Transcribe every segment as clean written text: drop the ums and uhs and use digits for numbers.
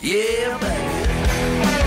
Yeah, baby.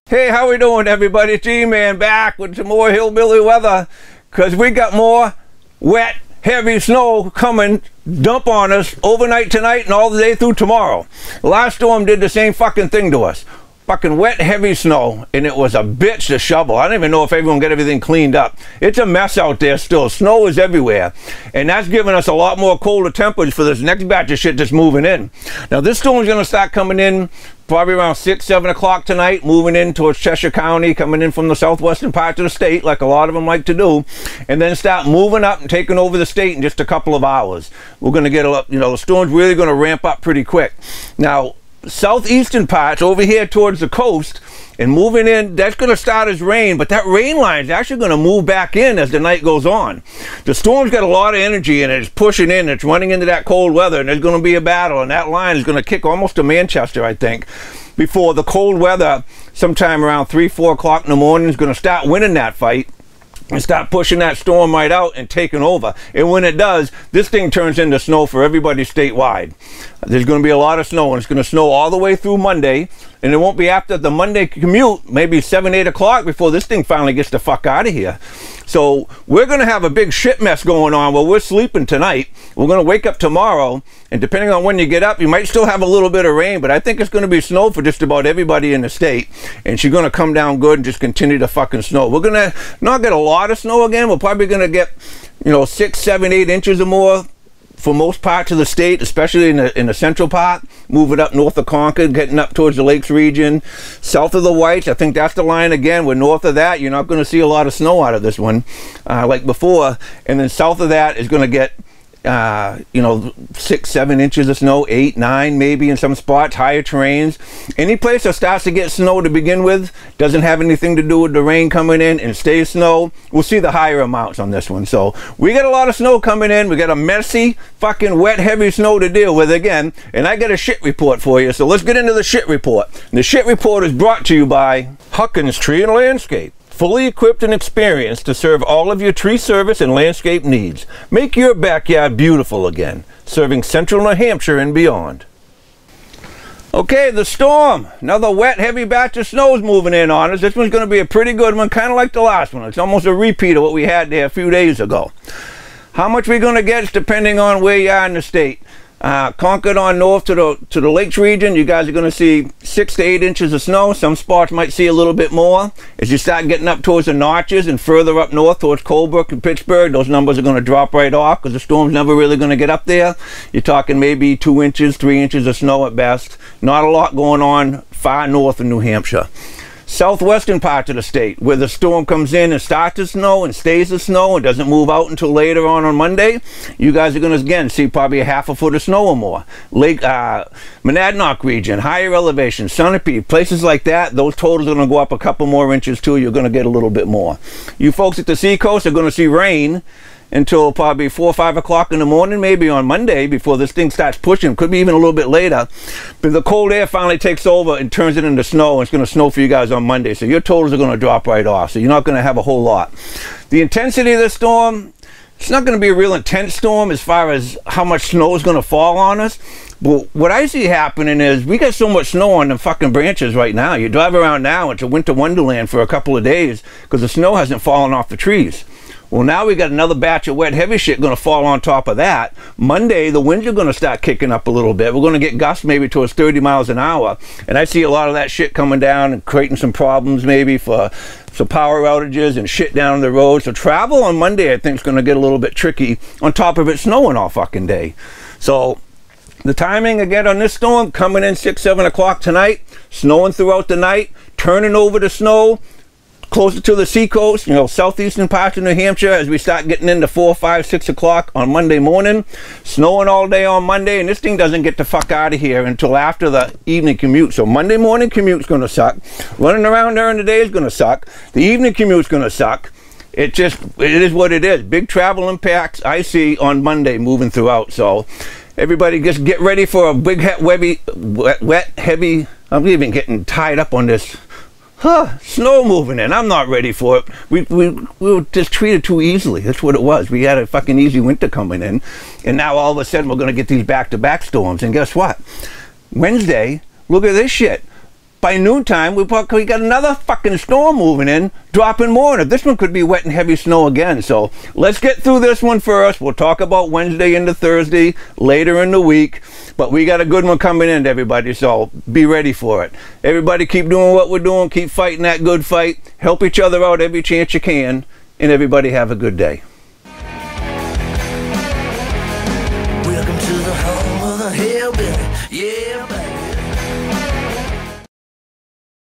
Hey, how we doing, everybody? G-Man back with some more hillbilly weather, because we got more wet, heavy snow coming, dump on us overnight tonight and all the day through tomorrow. The last storm did the same fucking thing to us. Fucking wet, heavy snow, and it was a bitch to shovel. I don't even know if everyone got everything cleaned up. It's a mess out there still. Snow is everywhere, and that's giving us a lot more colder temperatures for this next batch of shit that's moving in. Now, this storm is going to start coming in probably around 6, 7 o'clock tonight, moving in towards Cheshire County, coming in from the southwestern part of the state, like a lot of them like to do, and then start moving up and taking over the state in just a couple of hours. We're going to get a, the storm's really going to ramp up pretty quick. Now, southeastern parts over here towards the coast and moving in, that's going to start as rain, but that rain line is actually going to move back in as the night goes on. The storm's got a lot of energy in it. It's pushing in, it's running into that cold weather, and there's going to be a battle, and that line is going to kick almost to Manchester, I think, before the cold weather sometime around 3, 4 o'clock in the morning is going to start winning that fight and start pushing that storm right out and taking over. And when it does, this thing turns into snow for everybody statewide. There's going to be a lot of snow, and it's going to snow all the way through Monday, and it won't be after the Monday commute, maybe 7, 8 o'clock, before this thing finally gets the fuck out of here. So we're going to have a big shit mess going on while we're sleeping tonight. We're going to wake up tomorrow, and depending on when you get up, you might still have a little bit of rain, but I think it's going to be snow for just about everybody in the state, and she's going to come down good and just continue to fucking snow. We're going to not get a lot of snow again. We're probably going to get, 6, 7, 8 inches or more for most parts of the state, especially in the central part, moving up north of Concord, getting up towards the Lakes region. South of the Whites, I think that's the line again. We're north of that, you're not going to see a lot of snow out of this one, like before. And then south of that is going to get 6, 7 inches of snow, 8, 9 maybe in some spots, higher terrains. Any place that starts to get snow to begin with doesn't have anything to do with the rain coming in and stays snow. We'll see the higher amounts on this one. So we got a lot of snow coming in. We got a messy fucking wet heavy snow to deal with again, and I got a shit report for you. So let's get into the shit report. The shit report is brought to you by Huckins Tree and Landscape. Fully equipped and experienced to serve all of your tree service and landscape needs. Make your backyard beautiful again, serving central New Hampshire and beyond. Okay, the storm. Another wet, heavy batch of snow is moving in on us. This one's going to be a pretty good one, kind of like the last one. It's almost a repeat of what we had there a few days ago. How much we're going to get is depending on where you are in the state. Concord on north to the Lakes region, you guys are going to see 6 to 8 inches of snow. Some spots might see a little bit more. As you start getting up towards the Notches and further up north towards Colebrook and Pittsburgh, those numbers are going to drop right off because the storm's never really going to get up there. You're talking maybe 2 inches, 3 inches of snow at best. Not a lot going on far north of New Hampshire. Southwestern part of the state, where the storm comes in and starts to snow and stays to snow and doesn't move out until later on Monday, you guys are going to again see probably a half a foot of snow or more. Lake Monadnock region, higher elevation, Sunapee, places like that, those totals are going to go up a couple more inches too. You're going to get a little bit more. You folks at the seacoast are going to see rain until probably 4 or 5 o'clock in the morning, maybe on Monday, before this thing starts pushing. Could be even a little bit later. But the cold air finally takes over and turns it into snow, and it's going to snow for you guys on Monday. So your totals are going to drop right off. So you're not going to have a whole lot. The intensity of this storm, it's not going to be a real intense storm as far as how much snow is going to fall on us. But what I see happening is we got so much snow on the fucking branches right now. You drive around now, it's a winter wonderland for a couple of days because the snow hasn't fallen off the trees. Well, now we got another batch of wet, heavy shit going to fall on top of that. Monday, the winds are going to start kicking up a little bit. We're going to get gusts maybe towards 30 miles an hour. And I see a lot of that shit coming down and creating some problems maybe for some power outages and shit down the road. So travel on Monday, I think, is going to get a little bit tricky on top of it snowing all fucking day. So the timing again on this storm, coming in 6, 7 o'clock tonight, snowing throughout the night, turning over to snow closer to the seacoast, southeastern parts of New Hampshire as we start getting into 4, 5, 6 o'clock on Monday morning. Snowing all day on Monday, and this thing doesn't get the fuck out of here until after the evening commute. So Monday morning commute's going to suck. Running around during the day is going to suck. The evening commute's going to suck. It is what it is. Big travel impacts I see on Monday moving throughout. So everybody just get ready for a big, wet, heavy, I'm even getting tied up on this snow moving in. I'm not ready for it. We were just treated too easily. That's what it was. We had a fucking easy winter coming in, and now all of a sudden we're going to get these back-to-back storms. And guess what? Wednesday, look at this shit. By noontime, we got another fucking storm moving in, dropping more. And this one could be wet and heavy snow again. So let's get through this one first. We'll talk about Wednesday into Thursday later in the week. But we got a good one coming in, everybody. So be ready for it. Everybody keep doing what we're doing. Keep fighting that good fight. Help each other out every chance you can. And everybody have a good day.